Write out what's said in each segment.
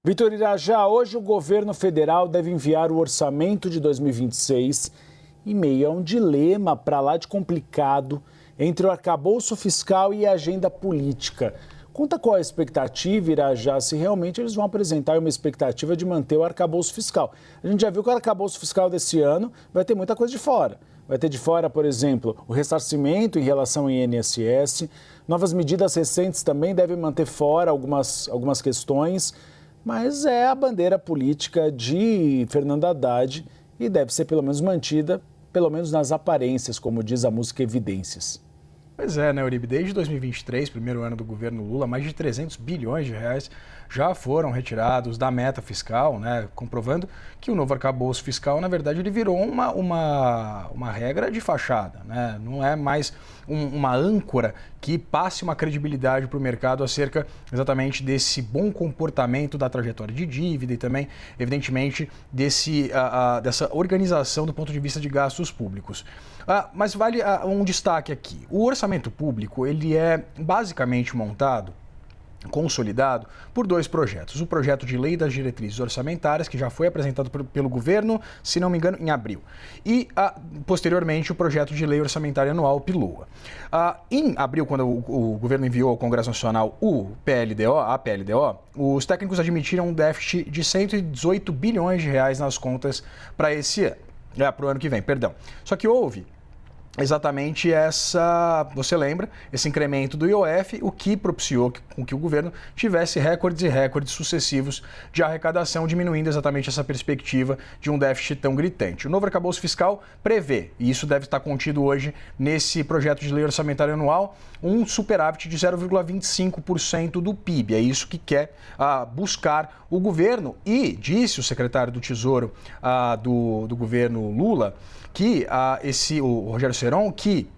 Vitor Irajá, hoje o governo federal deve enviar o orçamento de 2026 em meio a um dilema para lá de complicado entre o arcabouço fiscal e a agenda política. Conta qual é a expectativa, Irajá, se realmente eles vão apresentar uma expectativa de manter o arcabouço fiscal. A gente já viu que o arcabouço fiscal desse ano vai ter muita coisa de fora. Vai ter de fora, por exemplo, o ressarcimento em relação ao INSS. Novas medidas recentes também devem manter fora algumas questões. Mas é a bandeira política de Fernando Haddad e deve ser pelo menos mantida, pelo menos nas aparências, como diz a música Evidências. Pois é, né, Uribe? Desde 2023, primeiro ano do governo Lula, mais de 300 bilhões de reais já foram retirados da meta fiscal, né, comprovando que o novo arcabouço fiscal, na verdade, ele virou uma regra de fachada, né? Não é mais uma âncora que passe uma credibilidade para o mercado acerca exatamente desse bom comportamento da trajetória de dívida e também, evidentemente, dessa organização do ponto de vista de gastos públicos. Mas vale um destaque aqui. O orçamento público, ele é basicamente montado, consolidado por dois projetos. O projeto de lei das diretrizes orçamentárias, que já foi apresentado pelo governo, se não me engano, em abril. E, posteriormente, o projeto de lei orçamentária anual, o PLOA. Em abril, quando o governo enviou ao Congresso Nacional a PLDO, os técnicos admitiram um déficit de 118 bilhões de reais nas contas para esse ano. Para o ano que vem, perdão. Só que houve exatamente você lembra, esse incremento do IOF, o que propiciou com que o governo tivesse recordes e recordes sucessivos de arrecadação, diminuindo exatamente essa perspectiva de um déficit tão gritante. O novo arcabouço fiscal prevê, e isso deve estar contido hoje nesse projeto de lei orçamentária anual, um superávit de 0,25% do PIB. É isso que quer buscar o governo e disse o secretário do Tesouro do governo Lula, que o Rogério Ceron, que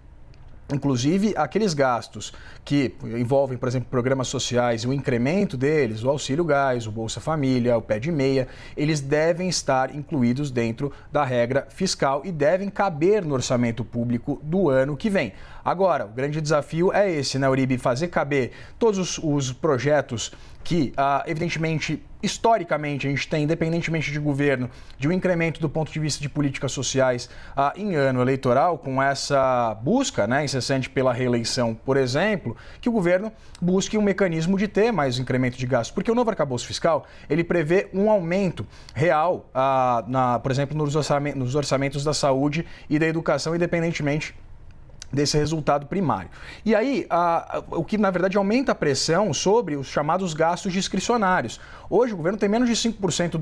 inclusive aqueles gastos que envolvem, por exemplo, programas sociais e o incremento deles, o Auxílio Gás, o Bolsa Família, o Pé de Meia, eles devem estar incluídos dentro da regra fiscal e devem caber no orçamento público do ano que vem. Agora, o grande desafio é esse, né, Uribe? Fazer caber todos os projetos que, evidentemente, historicamente, a gente tem, independentemente de governo, de um incremento do ponto de vista de políticas sociais em ano eleitoral, com essa busca, né, incessante pela reeleição, por exemplo, que o governo busque um mecanismo de ter mais incremento de gastos. Porque o novo arcabouço fiscal, ele prevê um aumento real, por exemplo, nos orçamentos da saúde e da educação, independentemente desse resultado primário. E aí, o que na verdade aumenta a pressão sobre os chamados gastos discricionários. Hoje o governo tem menos de 5%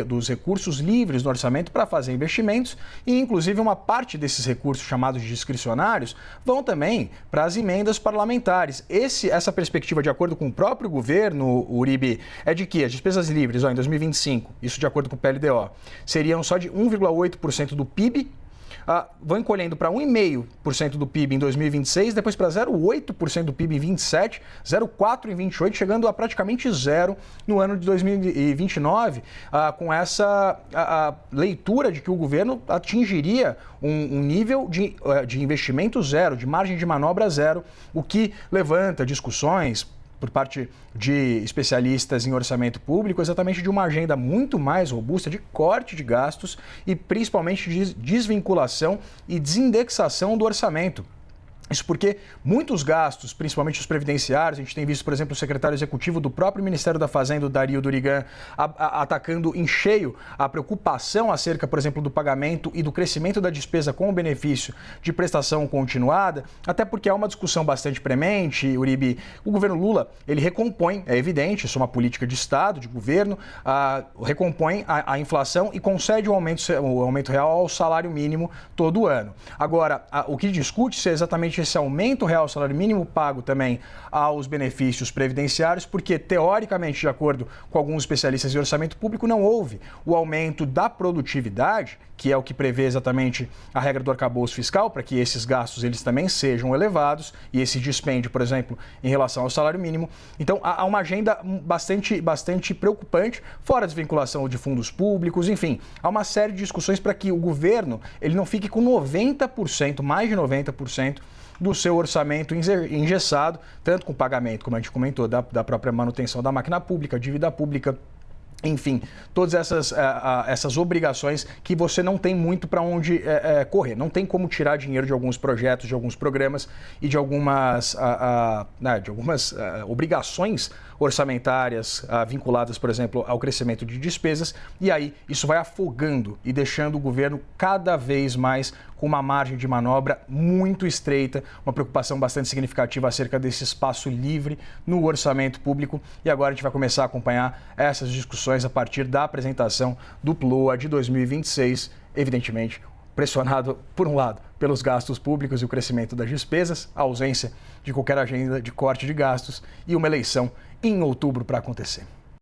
dos recursos livres no orçamento para fazer investimentos e inclusive uma parte desses recursos chamados discricionários vão também para as emendas parlamentares. Essa perspectiva, de acordo com o próprio governo, Uribe, é de que as despesas livres, em 2025, isso de acordo com o PLDO, seriam só de 1,8% do PIB, vão encolhendo para 1,5% do PIB em 2026, depois para 0,8% do PIB em 27, 0,4% em 28, chegando a praticamente zero no ano de 2029, com essa leitura de que o governo atingiria um nível de investimento zero, de margem de manobra zero, o que levanta discussões por parte de especialistas em orçamento público, exatamente de uma agenda muito mais robusta de corte de gastos e principalmente de desvinculação e desindexação do orçamento. Isso porque muitos gastos, principalmente os previdenciários, a gente tem visto, por exemplo, o secretário executivo do próprio Ministério da Fazenda, o Dario Durigan, atacando em cheio a preocupação acerca, por exemplo, do pagamento e do crescimento da despesa com o benefício de prestação continuada, até porque há uma discussão bastante premente, Uribe. O governo Lula, ele recompõe, é evidente, isso é uma política de Estado, de governo, recompõe a inflação e concede o aumento real ao salário mínimo todo ano. Agora, o que discute-se é exatamente esse aumento real ao salário mínimo pago também aos benefícios previdenciários, porque, teoricamente, de acordo com alguns especialistas em orçamento público, não houve o aumento da produtividade, que é o que prevê exatamente a regra do arcabouço fiscal, para que esses gastos eles também sejam elevados, e esse dispêndio, por exemplo, em relação ao salário mínimo. Então, há uma agenda bastante preocupante, fora a desvinculação de fundos públicos, enfim, há uma série de discussões para que o governo ele não fique com 90%, mais de 90%, do seu orçamento engessado, tanto com pagamento, como a gente comentou, da própria manutenção da máquina pública, dívida pública, Enfim, todas essas obrigações que você não tem muito para onde correr. Não tem como tirar dinheiro de alguns projetos, de alguns programas e de algumas obrigações orçamentárias vinculadas, por exemplo, ao crescimento de despesas. E aí isso vai afogando e deixando o governo cada vez mais com uma margem de manobra muito estreita, uma preocupação bastante significativa acerca desse espaço livre no orçamento público. E agora a gente vai começar a acompanhar essas discussões a partir da apresentação do PLOA de 2026, evidentemente pressionado, por um lado, pelos gastos públicos e o crescimento das despesas, a ausência de qualquer agenda de corte de gastos e uma eleição em outubro para acontecer.